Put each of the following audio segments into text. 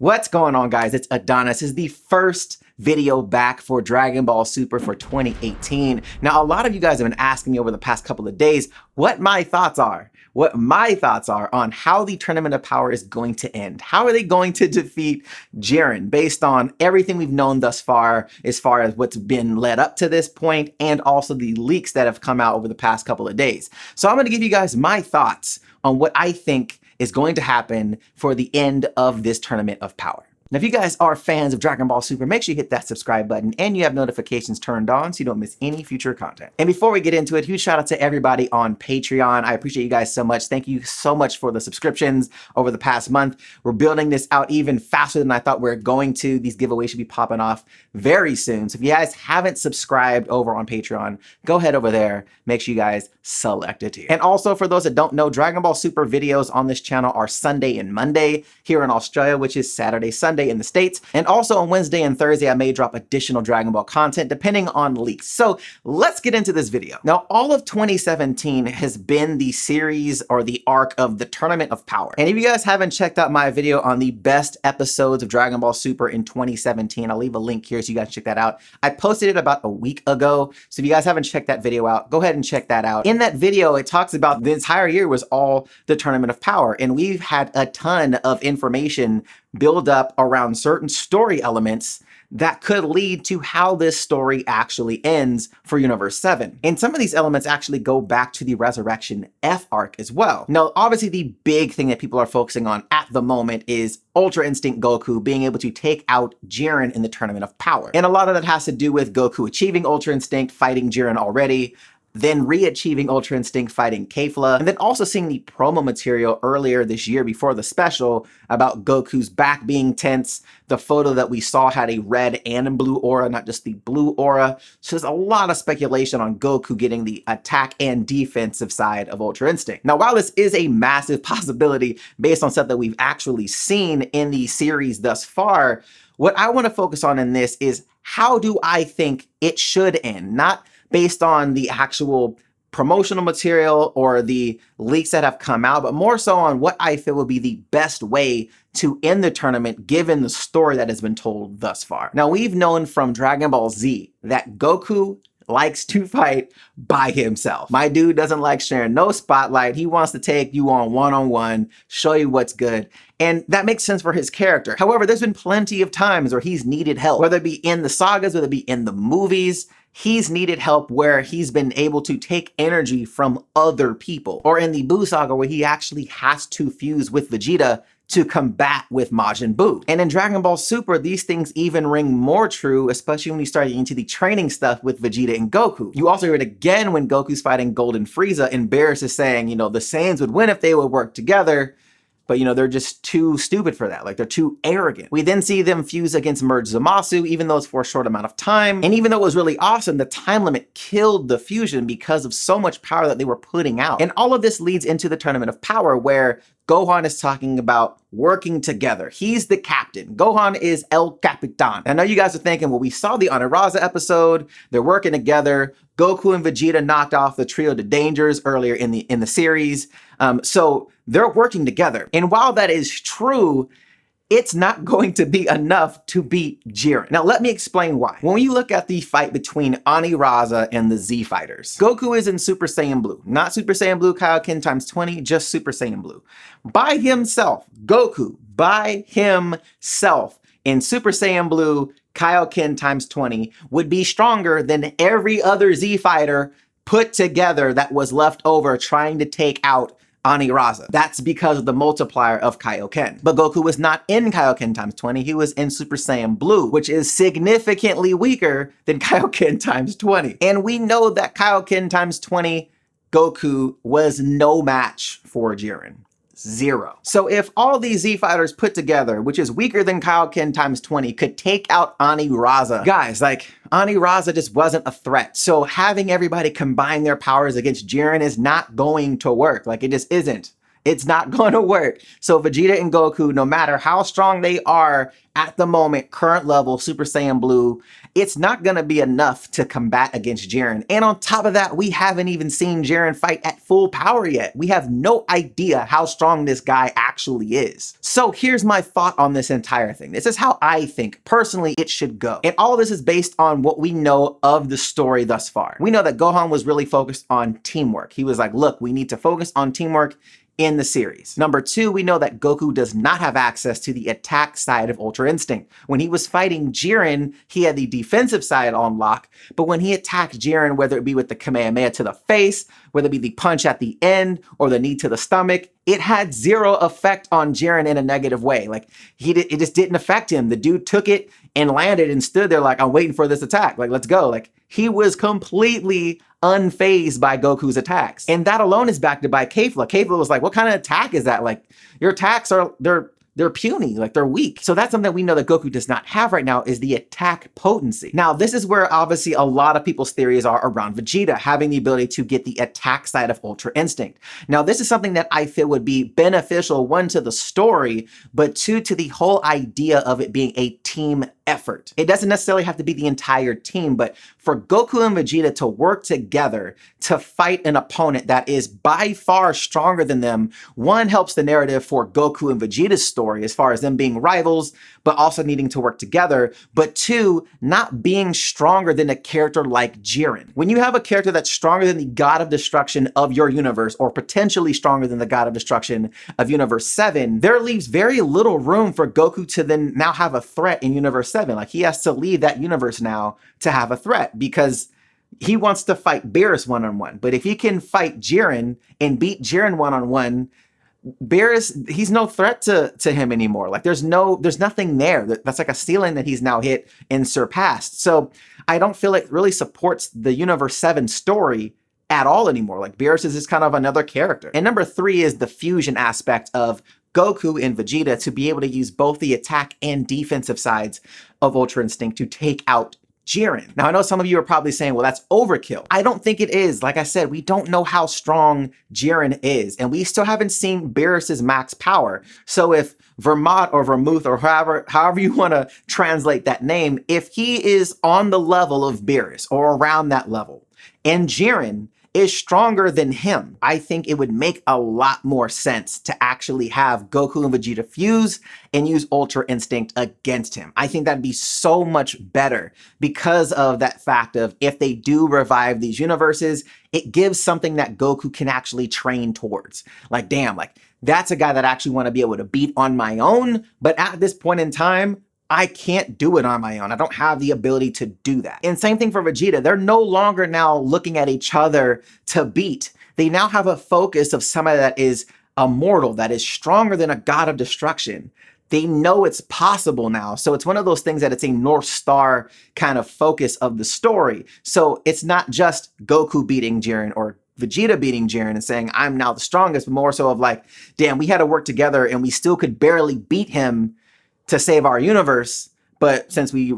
What's going on, guys? It's Adonis. This is the first video back for Dragon Ball Super for 2018. Now, a lot of you guys have been asking me over the past couple of days what my thoughts are on how the Tournament of Power is going to end. How are they going to defeat Jiren based on everything we've known thus far, as far as what's been led up to this point, and also the leaks that have come out over the past couple of days. So I'm going to give you guys my thoughts on what I think is going to happen for the end of this Tournament of Power. Now, if you guys are fans of Dragon Ball Super, make sure you hit that subscribe button and you have notifications turned on so you don't miss any future content. And before we get into it, huge shout out to everybody on Patreon. I appreciate you guys so much. Thank you so much for the subscriptions over the past month. We're building this out even faster than I thought we were going to. These giveaways should be popping off very soon. So if you guys haven't subscribed over on Patreon, go ahead over there. Make sure you guys select it here. And also, for those that don't know, Dragon Ball Super videos on this channel are Sunday and Monday here in Australia, which is Saturday, Sunday in the States. And also on Wednesday and Thursday, I may drop additional Dragon Ball content depending on leaks. So let's get into this video. Now, all of 2017 has been the series or the arc of the Tournament of Power. And if you guys haven't checked out my video on the best episodes of Dragon Ball Super in 2017, I'll leave a link here so you guys check that out. I posted it about a week ago. So if you guys haven't checked that video out, go ahead and check that out. In that video, it talks about the entire year was all the Tournament of Power. And we've had a ton of information build up around certain story elements that could lead to how this story actually ends for Universe 7. And some of these elements actually go back to the Resurrection F arc as well. Now, obviously the big thing that people are focusing on at the moment is Ultra Instinct Goku being able to take out Jiren in the Tournament of Power. And a lot of that has to do with Goku achieving Ultra Instinct, fighting Jiren already, then re-achieving Ultra Instinct fighting Kefla, and then also seeing the promo material earlier this year before the special about Goku's back being tense. The photo that we saw had a red and blue aura, not just the blue aura. So there's a lot of speculation on Goku getting the attack and defensive side of Ultra Instinct. Now, while this is a massive possibility based on stuff that we've actually seen in the series thus far, what I want to focus on in this is how do I think it should end? Not based on the actual promotional material or the leaks that have come out, but more so on what I feel would be the best way to end the tournament given the story that has been told thus far. Now, we've known from Dragon Ball Z that Goku likes to fight by himself. My dude doesn't like sharing no spotlight. He wants to take you on one-on-one, show you what's good. And that makes sense for his character. However, there's been plenty of times where he's needed help, whether it be in the sagas, whether it be in the movies. He's needed help where he's been able to take energy from other people. Or in the Buu saga where he actually has to fuse with Vegeta to combat with Majin Buu. And in Dragon Ball Super, these things even ring more true, especially when you start into the training stuff with Vegeta and Goku. You also hear it again when Goku's fighting Golden Frieza and Beerus is saying, you know, the Saiyans would win if they would work together. But, you know, they're just too stupid for that. Like, they're too arrogant. We then see them fuse against Merge Zamasu, even though it's for a short amount of time. And even though it was really awesome, the time limit killed the fusion because of so much power that they were putting out. And all of this leads into the Tournament of Power, where Gohan is talking about working together. He's the captain. Gohan is El Capitan. I know you guys are thinking, well, we saw the Oniraza episode. They're working together. Goku and Vegeta knocked off the trio the Dangers earlier in the series. So they're working together. And while that is true, it's not going to be enough to beat Jiren. Now, let me explain why. When you look at the fight between Oniraza and the Z Fighters, Goku is in Super Saiyan Blue. Not Super Saiyan Blue Kaioken times 20, just Super Saiyan Blue. By himself, Goku, by himself, in Super Saiyan Blue Kaioken times 20, would be stronger than every other Z Fighter put together that was left over trying to take out Oniraza. That's because of the multiplier of Kaioken. But Goku was not in Kaioken times 20, he was in Super Saiyan Blue, which is significantly weaker than Kaioken times 20. And we know that Kaioken times 20, Goku was no match for Jiren. Zero. So if all these Z Fighters put together, which is weaker than Kaioken times 20, could take out Oniraza, guys, like, Oniraza just wasn't a threat. So having everybody combine their powers against Jiren is not going to work. Like, it just isn't. It's not going to work. So Vegeta and Goku, no matter how strong they are at the moment, current level, Super Saiyan Blue, it's not going to be enough to combat against Jiren. And on top of that, we haven't even seen Jiren fight at full power yet. We have no idea how strong this guy actually is. So here's my thought on this entire thing. This is how I think personally it should go. And all of this is based on what we know of the story thus far. We know that Gohan was really focused on teamwork. He was like, look, we need to focus on teamwork in the series. Number two, we know that Goku does not have access to the attack side of Ultra Instinct. When he was fighting Jiren, he had the defensive side on lock, but when he attacked Jiren, whether it be with the Kamehameha to the face, whether it be the punch at the end or the knee to the stomach, it had zero effect on Jiren in a negative way. Like, it just didn't affect him. The dude took it and landed and stood there like, I'm waiting for this attack. Like, let's go. Like, he was completely unfazed by Goku's attacks. And that alone is backed by Kefla. Kefla was like, what kind of attack is that? Like, your attacks are, they're puny, like they're weak. So that's something that we know that Goku does not have right now, is the attack potency. Now, this is where obviously a lot of people's theories are around Vegeta having the ability to get the attack side of Ultra Instinct. Now, this is something that I feel would be beneficial, one, to the story, but two, to the whole idea of it being a team effort. It doesn't necessarily have to be the entire team, but for Goku and Vegeta to work together to fight an opponent that is by far stronger than them, one, helps the narrative for Goku and Vegeta's story as far as them being rivals, but also needing to work together, but two, not being stronger than a character like Jiren. When you have a character that's stronger than the God of Destruction of your universe, or potentially stronger than the God of Destruction of Universe 7, there leaves very little room for Goku to then now have a threat in Universe 7. Like, he has to leave that universe now to have a threat, because he wants to fight Beerus one-on-one. But if he can fight Jiren and beat Jiren one-on-one, Beerus, he's no threat to him anymore. Like, there's nothing there. That's like a ceiling that he's now hit and surpassed. So I don't feel it really supports the Universe 7 story at all anymore. Like, Beerus is just kind of another character. And number three is the fusion aspect of Goku and Vegeta to be able to use both the attack and defensive sides of Ultra Instinct to take out Jiren. Now, I know some of you are probably saying, well, that's overkill. I don't think it is. Like I said, we don't know how strong Jiren is, and we still haven't seen Beerus's max power. So if Vermont or Vermouth, or however you want to translate that name, if he is on the level of Beerus or around that level, and Jiren is stronger than him, I think it would make a lot more sense to actually have Goku and Vegeta fuse and use Ultra Instinct against him. I think that'd be so much better because of that fact of, if they do revive these universes, it gives something that Goku can actually train towards. Like, damn, like, that's a guy that I actually want to be able to beat on my own, but at this point in time, I can't do it on my own. I don't have the ability to do that. And same thing for Vegeta. They're no longer now looking at each other to beat. They now have a focus of somebody that is immortal, that is stronger than a God of Destruction. They know it's possible now. So it's one of those things that it's a North Star kind of focus of the story. So it's not just Goku beating Jiren or Vegeta beating Jiren and saying, I'm now the strongest, but more so of like, damn, we had to work together and we still could barely beat him to save our universe, but since we,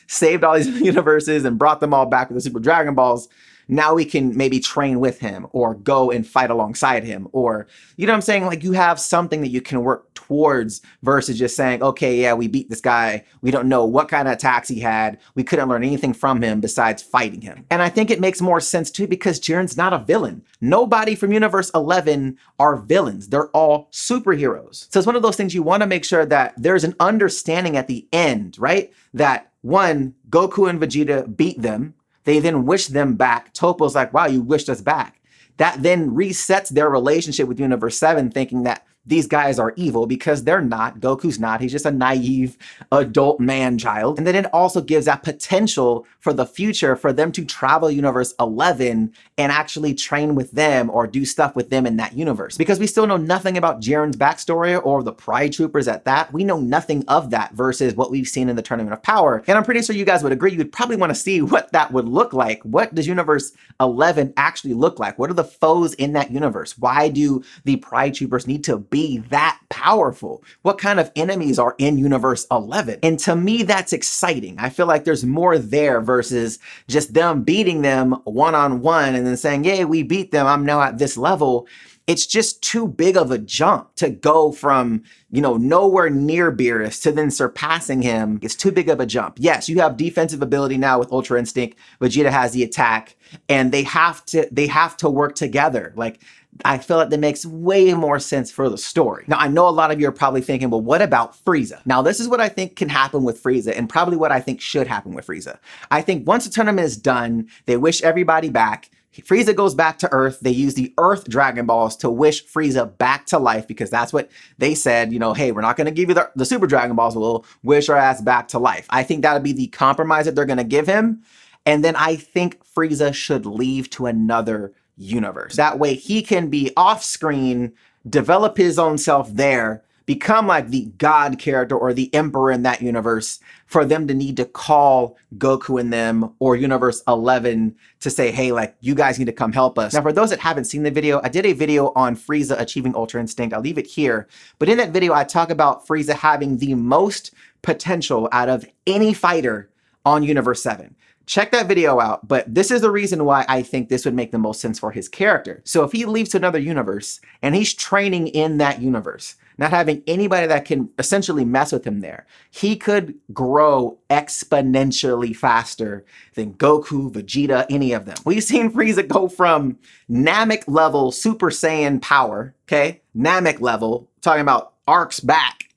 saved all these universes and brought them all back with the Super Dragon Balls, now we can maybe train with him or go and fight alongside him, or, you know what I'm saying? Like, you have something that you can work towards versus just saying, okay, yeah, we beat this guy. We don't know what kind of attacks he had. We couldn't learn anything from him besides fighting him. And I think it makes more sense too, because Jiren's not a villain. Nobody from Universe 11 are villains. They're all superheroes. So it's one of those things you want to make sure that there's an understanding at the end, right? That one, Goku and Vegeta beat them. They then wish them back. Toppo's like, wow, you wished us back. That then resets their relationship with Universe 7, thinking that these guys are evil, because they're not. Goku's not. He's just a naive adult man-child. And then it also gives that potential for the future for them to travel Universe 11 and actually train with them or do stuff with them in that universe. Because we still know nothing about Jiren's backstory or the Pride Troopers at that. We know nothing of that versus what we've seen in the Tournament of Power. And I'm pretty sure you guys would agree, you would probably want to see what that would look like. What does Universe 11 actually look like? What are the foes in that universe? Why do the Pride Troopers need to be that powerful? What kind of enemies are in Universe 11? And to me, that's exciting. I feel like there's more there versus just them beating them one-on-one and then saying, yay, we beat them, I'm now at this level. It's just too big of a jump to go from, nowhere near Beerus to then surpassing him. It's too big of a jump. Yes, you have defensive ability now with Ultra Instinct. Vegeta has the attack, and they have to work together. Like, I feel like that makes way more sense for the story. Now, I know a lot of you are probably thinking, well, what about Frieza? Now, this is what I think can happen with Frieza, and probably what I think should happen with Frieza. I think once the tournament is done, they wish everybody back. Frieza goes back to Earth. They use the Earth Dragon Balls to wish Frieza back to life, because that's what they said, hey, we're not going to give you the Super Dragon Balls. We'll wish our ass back to life. I think that'll be the compromise that they're going to give him. And then I think Frieza should leave to another universe. That way he can be off screen, develop his own self there, become like the God character or the emperor in that universe, for them to need to call Goku and them or Universe 11 to say, hey, like, you guys need to come help us. Now, for those that haven't seen the video, I did a video on Frieza achieving Ultra Instinct. I'll leave it here. But in that video, I talk about Frieza having the most potential out of any fighter on Universe 7. Check that video out, but this is the reason why I think this would make the most sense for his character. So if he leaves to another universe and he's training in that universe, not having anybody that can essentially mess with him there, he could grow exponentially faster than Goku, Vegeta, any of them. We've seen Frieza go from Namek level Super Saiyan power, okay? Namek level, talking about arcs back,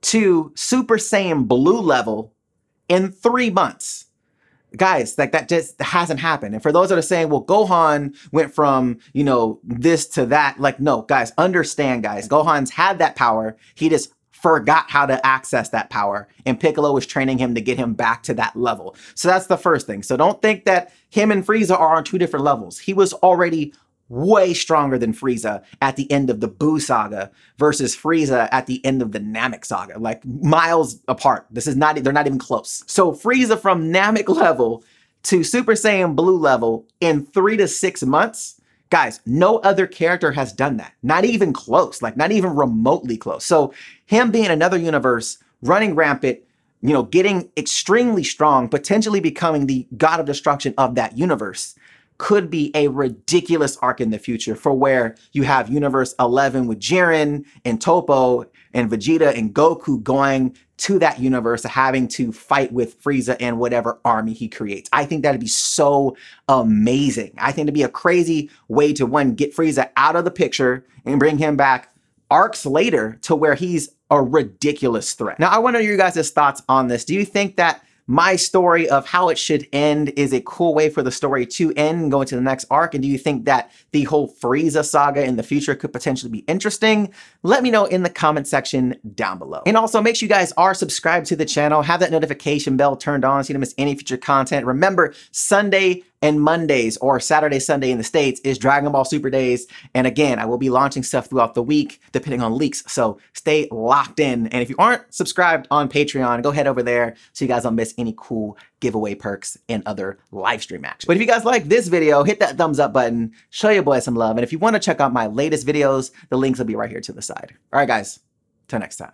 to Super Saiyan Blue level in 3 months. Guys, like, that just hasn't happened. And for those that are saying, well, Gohan went from, this to that, like, no, guys, understand, guys. Gohan's had that power. He just forgot how to access that power. And Piccolo was training him to get him back to that level. So that's the first thing. So don't think that him and Frieza are on 2 different levels. He was already way stronger than Frieza at the end of the Buu saga versus Frieza at the end of the Namek saga, like miles apart. They're not even close. So Frieza from Namek level to Super Saiyan Blue level in 3 to 6 months, guys, no other character has done that. Not even close, like not even remotely close. So him being another universe, running rampant, getting extremely strong, potentially becoming the God of Destruction of that universe, could be a ridiculous arc in the future, for where you have Universe 11 with Jiren and Toppo and Vegeta and Goku going to that universe, having to fight with Frieza and whatever army he creates. I think that'd be so amazing. I think it'd be a crazy way to, one, get Frieza out of the picture and bring him back arcs later to where he's a ridiculous threat. Now, I want to know your guys' thoughts on this. Do you think that my story of how it should end is a cool way for the story to end and go into the next arc? And do you think that the whole Frieza saga in the future could potentially be interesting? Let me know in the comment section down below. And also, make sure you guys are subscribed to the channel, have that notification bell turned on so you don't miss any future content. Remember, Sunday and Mondays, or Saturday, Sunday in the States, is Dragon Ball Super Days. And again, I will be launching stuff throughout the week, depending on leaks. So stay locked in. And if you aren't subscribed on Patreon, go head over there so you guys don't miss any cool giveaway perks and other live stream action. But if you guys like this video, hit that thumbs up button, show your boy some love. And if you want to check out my latest videos, the links will be right here to the side. All right, guys, till next time.